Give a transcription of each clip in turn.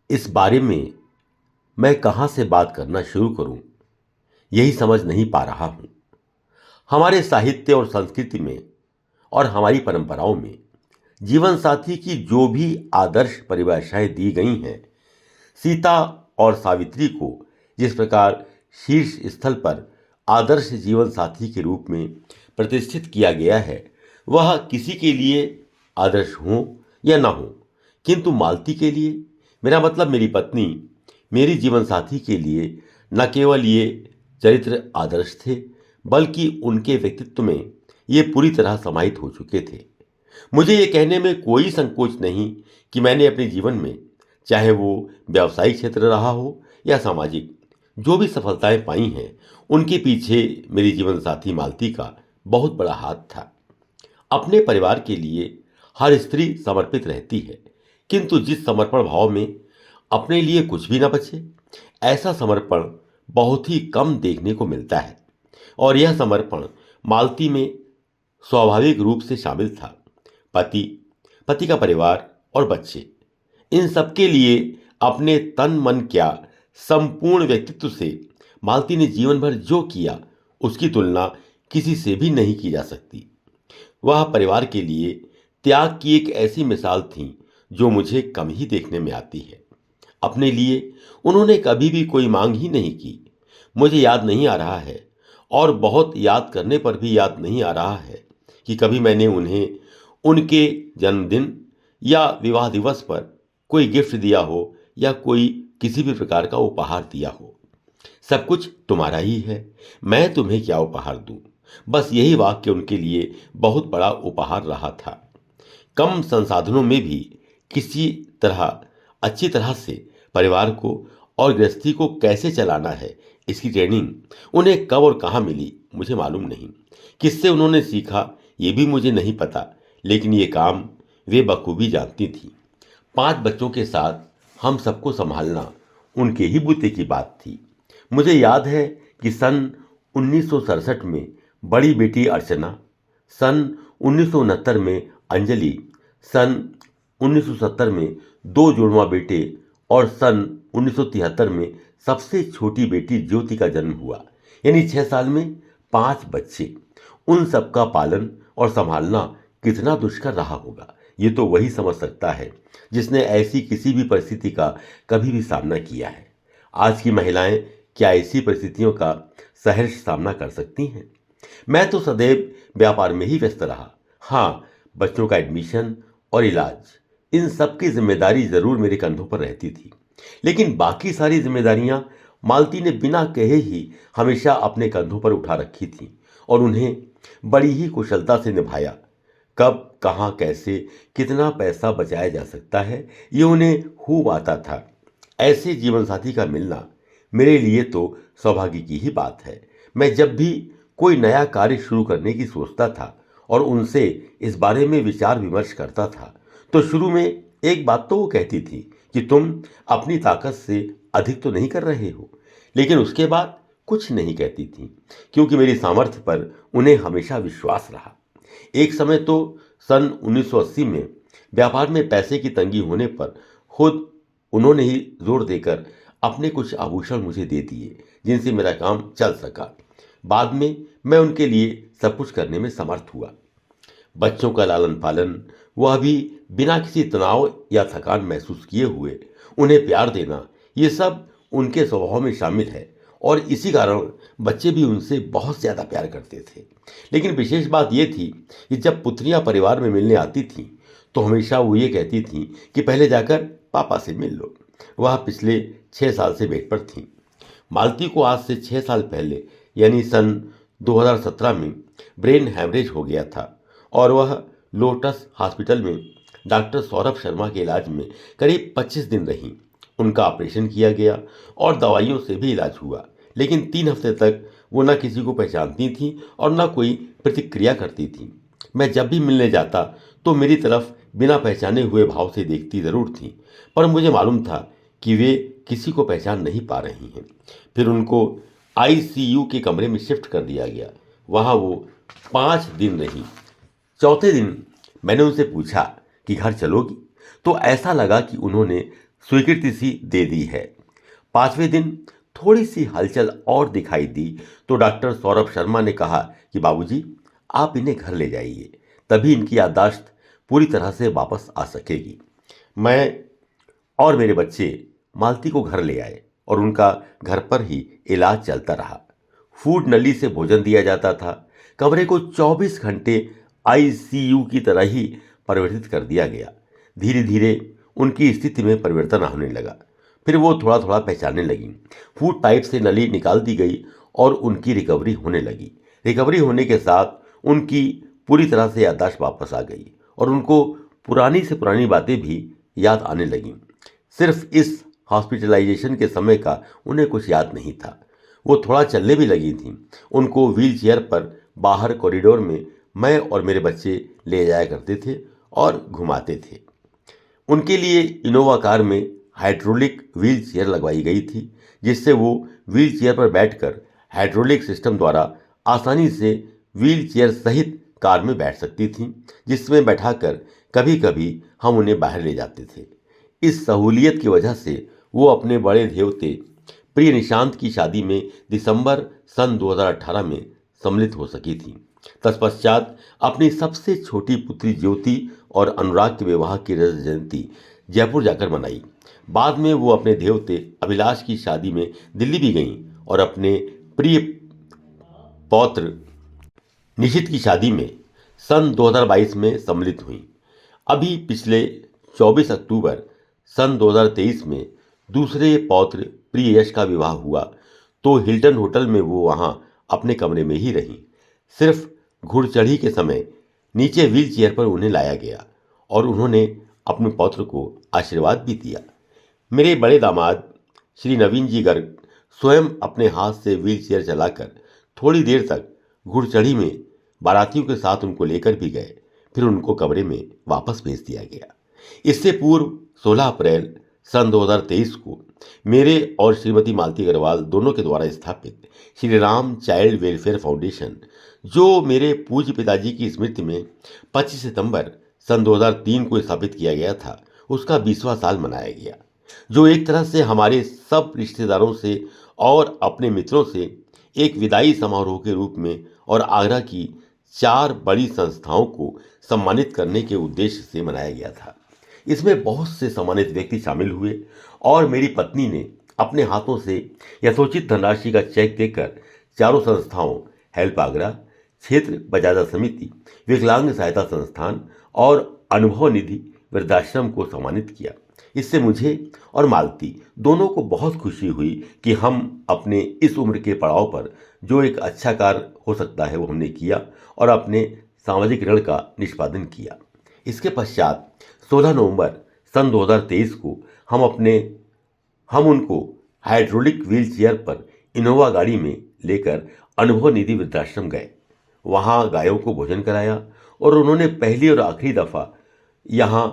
इस बारे में मैं कहाँ से बात करना शुरू करूं, यही समझ नहीं पा रहा हूं। हमारे साहित्य और संस्कृति में और हमारी परंपराओं में जीवन साथी की जो भी आदर्श परिभाषाएं दी गई हैं, सीता और सावित्री को जिस प्रकार शीर्ष स्थल पर आदर्श जीवन साथी के रूप में प्रतिष्ठित किया गया है, वह किसी के लिए आदर्श हो या ना हो, किंतु मालती के लिए, मेरा मतलब मेरी पत्नी, मेरी जीवन साथी के लिए न केवल ये चरित्र आदर्श थे, बल्कि उनके व्यक्तित्व में ये पूरी तरह समाहित हो चुके थे। मुझे ये कहने में कोई संकोच नहीं कि मैंने अपने जीवन में, चाहे वो व्यावसायिक क्षेत्र रहा हो या सामाजिक, जो भी सफलताएं पाई हैं, उनके पीछे मेरी जीवन साथी मालती का बहुत बड़ा हाथ था। अपने परिवार के लिए हर स्त्री समर्पित रहती है, किंतु जिस समर्पण भाव में अपने लिए कुछ भी न बचे, ऐसा समर्पण बहुत ही कम देखने को मिलता है। और यह समर्पण मालती में स्वाभाविक रूप से शामिल था। पति, पति का परिवार और बच्चे, इन सबके लिए अपने तन मन क्या संपूर्ण व्यक्तित्व से मालती ने जीवन भर जो किया, उसकी तुलना किसी से भी नहीं की जा सकती। वह परिवार के लिए त्याग की एक ऐसी मिसाल थी जो मुझे कम ही देखने में आती है। अपने लिए उन्होंने कभी भी कोई मांग ही नहीं की। मुझे याद नहीं आ रहा है, और बहुत याद करने पर भी याद नहीं आ रहा है, कि कभी मैंने उन्हें उनके जन्मदिन या विवाह दिवस पर कोई गिफ्ट दिया हो या कोई किसी भी प्रकार का उपहार दिया हो। सब कुछ तुम्हारा ही है, मैं तुम्हें क्या उपहार दूं। बस यही वाक्य उनके लिए बहुत बड़ा उपहार रहा था। कम संसाधनों में भी किसी तरह अच्छी तरह से परिवार को और गृहस्थी को कैसे चलाना है, इसकी ट्रेनिंग उन्हें कब और कहाँ मिली मुझे मालूम नहीं। किससे उन्होंने सीखा ये भी मुझे नहीं पता, लेकिन ये काम वे बखूबी जानती थी। 5 बच्चों के साथ हम सबको संभालना उनके ही बूते की बात थी। मुझे याद है कि सन 1967 में बड़ी बेटी अर्चना, सन 1969 में अंजलि, सन 1970 में 2 जुड़वा बेटे और सन 1973 में सबसे छोटी बेटी ज्योति का जन्म हुआ। यानी 6 साल में 5 बच्चे। उन सबका पालन और संभालना कितना दुष्कर रहा होगा, ये तो वही समझ सकता है जिसने ऐसी किसी भी परिस्थिति का कभी भी सामना किया है। आज की महिलाएं क्या ऐसी परिस्थितियों का सहर्ष सामना कर सकती हैं? मैं तो सदैव व्यापार में ही व्यस्त रहा। हाँ, बच्चों का एडमिशन और इलाज, इन सब की जिम्मेदारी जरूर मेरे कंधों पर रहती थी, लेकिन बाकी सारी जिम्मेदारियां मालती ने बिना कहे ही हमेशा अपने कंधों पर उठा रखी थी और उन्हें बड़ी ही कुशलता से निभाया। कब, कहाँ, कैसे, कितना पैसा बचाया जा सकता है, ये उन्हें खूब आता था। ऐसे जीवन साथी का मिलना मेरे लिए तो सौभाग्य की ही बात है। मैं जब भी कोई नया कार्य शुरू करने की सोचता था और उनसे इस बारे में विचार विमर्श करता था, तो शुरू में एक बात तो वो कहती थी कि तुम अपनी ताकत से अधिक तो नहीं कर रहे हो, लेकिन उसके बाद कुछ नहीं कहती थी, क्योंकि मेरी सामर्थ्य पर उन्हें हमेशा विश्वास रहा। एक समय तो सन 1980 में व्यापार में पैसे की तंगी होने पर खुद उन्होंने ही जोर देकर अपने कुछ आभूषण मुझे दे दिए, जिनसे मेरा काम चल सका। बाद में मैं उनके लिए सब कुछ करने में समर्थ हुआ। बच्चों का लालन पालन, वह भी बिना किसी तनाव या थकान महसूस किए हुए उन्हें प्यार देना, ये सब उनके स्वभाव में शामिल है और इसी कारण बच्चे भी उनसे बहुत ज़्यादा प्यार करते थे। लेकिन विशेष बात यह थी कि जब पुत्रियां परिवार में मिलने आती थीं, तो हमेशा वो ये कहती थीं कि पहले जाकर पापा से मिल लो। वह पिछले 6 साल से बेड पर थीं। मालती को आज से 6 साल पहले, यानी सन 2017 में ब्रेन हैमरेज हो गया था और वह लोटस हॉस्पिटल में डॉक्टर सौरभ शर्मा के इलाज में करीब 25 दिन रहीं। उनका ऑपरेशन किया गया और दवाइयों से भी इलाज हुआ, लेकिन 3 हफ्ते तक वो न किसी को पहचानती थी और न कोई प्रतिक्रिया करती थी। मैं जब भी मिलने जाता तो मेरी तरफ बिना पहचाने हुए भाव से देखती ज़रूर थी, पर मुझे मालूम था कि वे किसी को पहचान नहीं पा रही हैं। फिर उनको आईसीयू के कमरे में शिफ्ट कर दिया गया। वहाँ वो 5 दिन रही। चौथे दिन मैंने उनसे पूछा कि घर चलोगी, तो ऐसा लगा कि उन्होंने स्वीकृति सी दे दी है। 5वें दिन थोड़ी सी हलचल और दिखाई दी तो डॉक्टर सौरभ शर्मा ने कहा कि बाबूजी, आप इन्हें घर ले जाइए, तभी इनकी याददाश्त पूरी तरह से वापस आ सकेगी। मैं और मेरे बच्चे मालती को घर ले आए और उनका घर पर ही इलाज चलता रहा। फूड नली से भोजन दिया जाता था। कमरे को 24 घंटे आईसीयू की तरह ही परिवर्तित कर दिया गया। धीरे धीरे उनकी स्थिति में परिवर्तन होने लगा। फिर वो थोड़ा थोड़ा पहचानने लगी। फूड पाइप से नली निकाल दी गई और उनकी रिकवरी होने लगी। रिकवरी होने के साथ उनकी पूरी तरह से याददाश्त वापस आ गई और उनको पुरानी से पुरानी बातें भी याद आने लगीं। सिर्फ इस हॉस्पिटलाइजेशन के समय का उन्हें कुछ याद नहीं था। वो थोड़ा चलने भी लगी थीं। उनको व्हील चेयर पर बाहर कॉरिडोर में मैं और मेरे बच्चे ले जाया करते थे और घुमाते थे। उनके लिए इनोवा कार में हाइड्रोलिक व्हील चेयर लगवाई गई थी, जिससे वो व्हील चेयर पर बैठकर हाइड्रोलिक सिस्टम द्वारा आसानी से व्हील चेयर सहित कार में बैठ सकती थीं, जिसमें बैठाकर कभी कभी हम उन्हें बाहर ले जाते थे। इस सहूलियत की वजह से वो अपने बड़े देवते प्रिय निशांत की शादी में दिसंबर सन 2018 में सम्मिलित हो सकी थी। तत्पश्चात अपनी सबसे छोटी पुत्री ज्योति और अनुराग के विवाह की रजत जयंती जयपुर जाकर मनाई। बाद में वो अपने देवते अभिलाष की शादी में दिल्ली भी गईं और अपने प्रिय पौत्र निशित की शादी में सन 2022 में सम्मिलित हुई। अभी पिछले 24 अक्टूबर सन 2023 में दूसरे पौत्र प्रिय यश का विवाह हुआ तो हिल्टन होटल में वो वहाँ अपने कमरे में ही रहीं। सिर्फ घुड़चढ़ी के समय नीचे व्हील चेयर पर उन्हें लाया गया और उन्होंने अपने पौत्र को आशीर्वाद भी दिया। मेरे बड़े दामाद श्री नवीन जी गर्ग स्वयं अपने हाथ से व्हील चेयर चलाकर थोड़ी देर तक घुड़चढ़ी में बारातियों के साथ उनको लेकर भी गए। फिर उनको कमरे में वापस भेज दिया गया। इससे पूर्व 16 अप्रैल सन 2023 को मेरे और श्रीमती मालती अग्रवाल दोनों के द्वारा स्थापित Shri Ram child welfare foundation, जो मेरे पूज्य पिताजी की स्मृति में 25 सितंबर सन 2003 को स्थापित किया गया था, उसका 20वां साल मनाया गया, जो एक तरह से हमारे सब रिश्तेदारों से और अपने मित्रों से एक विदाई समारोह के रूप में और आगरा की 4 बड़ी संस्थाओं को सम्मानित करने के उद्देश्य से मनाया गया था। इसमें बहुत से सम्मानित व्यक्ति शामिल हुए और मेरी पत्नी ने अपने हाथों से यथोचित धनराशि का चेक देकर चारों संस्थाओं हेल्प आगरा, क्षेत्र बजाजा समिति, विकलांग सहायता संस्थान और अनुभव निधि वृद्धाश्रम को सम्मानित किया। इससे मुझे और मालती दोनों को बहुत खुशी हुई कि हम अपने इस उम्र के पड़ाव पर जो एक अच्छा कार्य हो सकता है वो हमने किया और अपने सामाजिक ऋण का निष्पादन किया। इसके पश्चात 16 नवंबर सन 2023 को हम उनको हाइड्रोलिक व्हील चेयर पर इनोवा गाड़ी में लेकर अनुभव निधि वृद्धाश्रम गए। वहाँ गायों को भोजन कराया और उन्होंने पहली और आखिरी दफ़ा यहाँ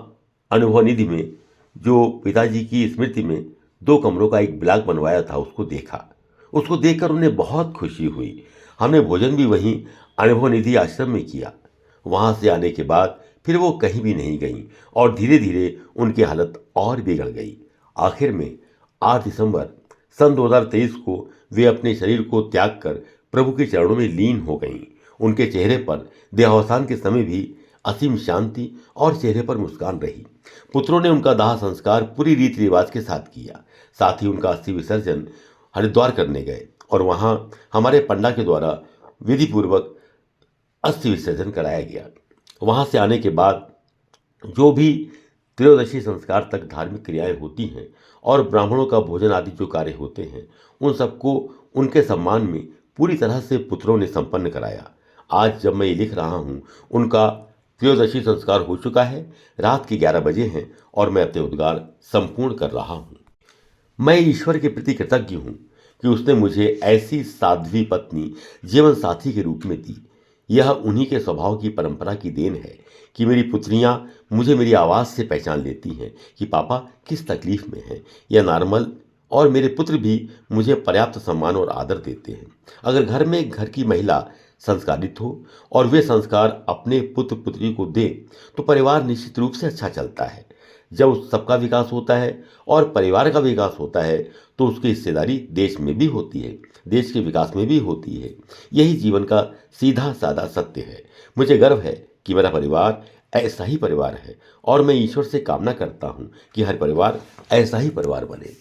अनुभव निधि में जो पिताजी की स्मृति में 2 कमरों का एक ब्लॉक बनवाया था उसको देखा। उसको देखकर उन्हें बहुत खुशी हुई। हमने भोजन भी वहीं अनुभव निधि आश्रम में किया। वहाँ से आने के बाद फिर वो कहीं भी नहीं गईं और धीरे धीरे उनकी हालत और बिगड़ गई। आखिर में 8 दिसंबर सन 2023 को वे अपने शरीर को त्याग कर प्रभु के चरणों में लीन हो गईं। उनके चेहरे पर देहावसान के समय भी असीम शांति और चेहरे पर मुस्कान रही। पुत्रों ने उनका दाह संस्कार पूरी रीति रिवाज के साथ किया। साथ ही उनका अस्थि विसर्जन हरिद्वार करने गए और वहाँ हमारे पंडा के द्वारा विधि पूर्वक अस्थि विसर्जन कराया गया। वहाँ से आने के बाद जो भी त्रयोदशी संस्कार तक धार्मिक क्रियाएं होती हैं और ब्राह्मणों का भोजन आदि जो कार्य होते हैं उन सबको उनके सम्मान में पूरी तरह से पुत्रों ने संपन्न कराया। आज जब मैं ये लिख रहा हूँ उनका त्रयोदशी संस्कार हो चुका है। रात के 11 बजे हैं और मैं अपने उद्गार संपूर्ण कर रहा हूँ। मैं ईश्वर के प्रति कृतज्ञ हूँ कि उसने मुझे ऐसी साध्वी पत्नी जीवन साथी के रूप में दी। यह उन्हीं के स्वभाव की परंपरा की देन है कि मेरी पुत्रियां मुझे मेरी आवाज़ से पहचान लेती हैं कि पापा किस तकलीफ में हैं। यह नॉर्मल और मेरे पुत्र भी मुझे पर्याप्त सम्मान और आदर देते हैं। अगर घर की महिला संस्कारित हो और वे संस्कार अपने पुत्र पुत्री को दे तो परिवार निश्चित रूप से अच्छा चलता है। जब उस सबका विकास होता है और परिवार का विकास होता है तो उसकी हिस्सेदारी देश में भी होती है, देश के विकास में भी होती है। यही जीवन का सीधा साधा सत्य है। मुझे गर्व है कि मेरा परिवार ऐसा ही परिवार है और मैं ईश्वर से कामना करता हूँ कि हर परिवार ऐसा ही परिवार बने।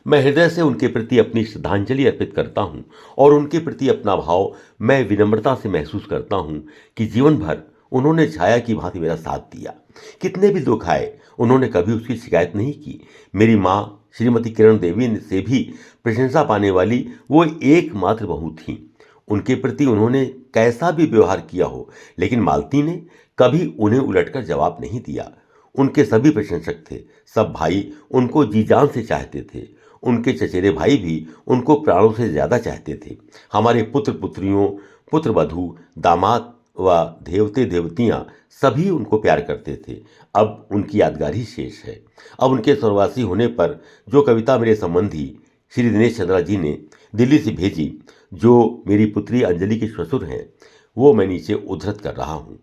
मैं हृदय से उनके प्रति अपनी श्रद्धांजलि अर्पित करता हूँ और उनके प्रति अपना भाव मैं विनम्रता से महसूस करता हूँ कि जीवन भर उन्होंने छाया की भांति मेरा साथ दिया। कितने भी दुख आए उन्होंने कभी उसकी शिकायत नहीं की। मेरी माँ श्रीमती किरण देवी से भी प्रशंसा पाने वाली वो एकमात्र बहू थीं। उनके प्रति उन्होंने कैसा भी व्यवहार किया हो, लेकिन मालती ने कभी उन्हें उलटकर जवाब नहीं दिया। उनके सभी प्रशंसक थे, सब भाई उनको जी जान से चाहते थे। उनके चचेरे भाई भी उनको प्राणों से ज्यादा चाहते थे। हमारे पुत्र पुत्रियों, पुत्र वधू, दामाद व देवते देवतियां सभी उनको प्यार करते थे। अब उनकी यादगार ही शेष है। अब उनके स्वर्गवासी होने पर जो कविता मेरे संबंधी श्री दिनेश चंद्रा जी ने दिल्ली से भेजी, जो मेरी पुत्री अंजलि के ससुर हैं, वो मैं नीचे उद्धृत कर रहा हूँ,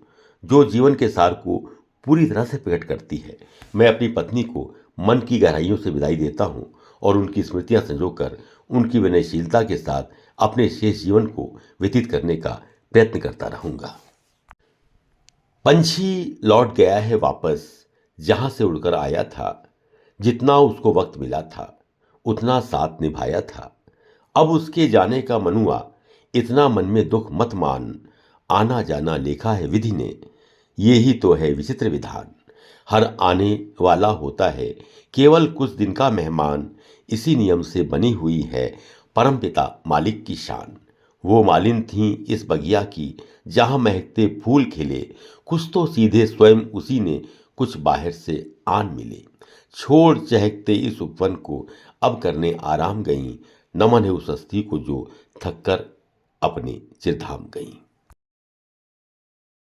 जो जीवन के सार को पूरी तरह से प्रकट करती है। मैं अपनी पत्नी को मन की गहराइयों से विदाई देता हूँ और उनकी स्मृतियां संजोकर उनकी विनयशीलता के साथ अपने शेष जीवन को व्यतीत करने का प्रयत्न करता रहूंगा। पंछी लौट गया है वापस जहां से उड़कर आया था। जितना उसको वक्त मिला था उतना साथ निभाया था। अब उसके जाने का मन हुआ, इतना मन में दुख मत मान। आना जाना लेखा है विधि ने, ये ही तो है विचित्र विधान। हर आने वाला होता है केवल कुछ दिन का मेहमान। इसी नियम से बनी हुई है परमपिता मालिक की शान। वो मालिन थी इस बगिया की जहां महकते फूल खिले। कुछ तो सीधे स्वयं उसी ने, कुछ बाहर से आन मिले। छोड़ चहकते इस उपवन को अब करने आराम गईं। नमन है उस हस्ती को जो थक कर अपने चिरधाम गईं।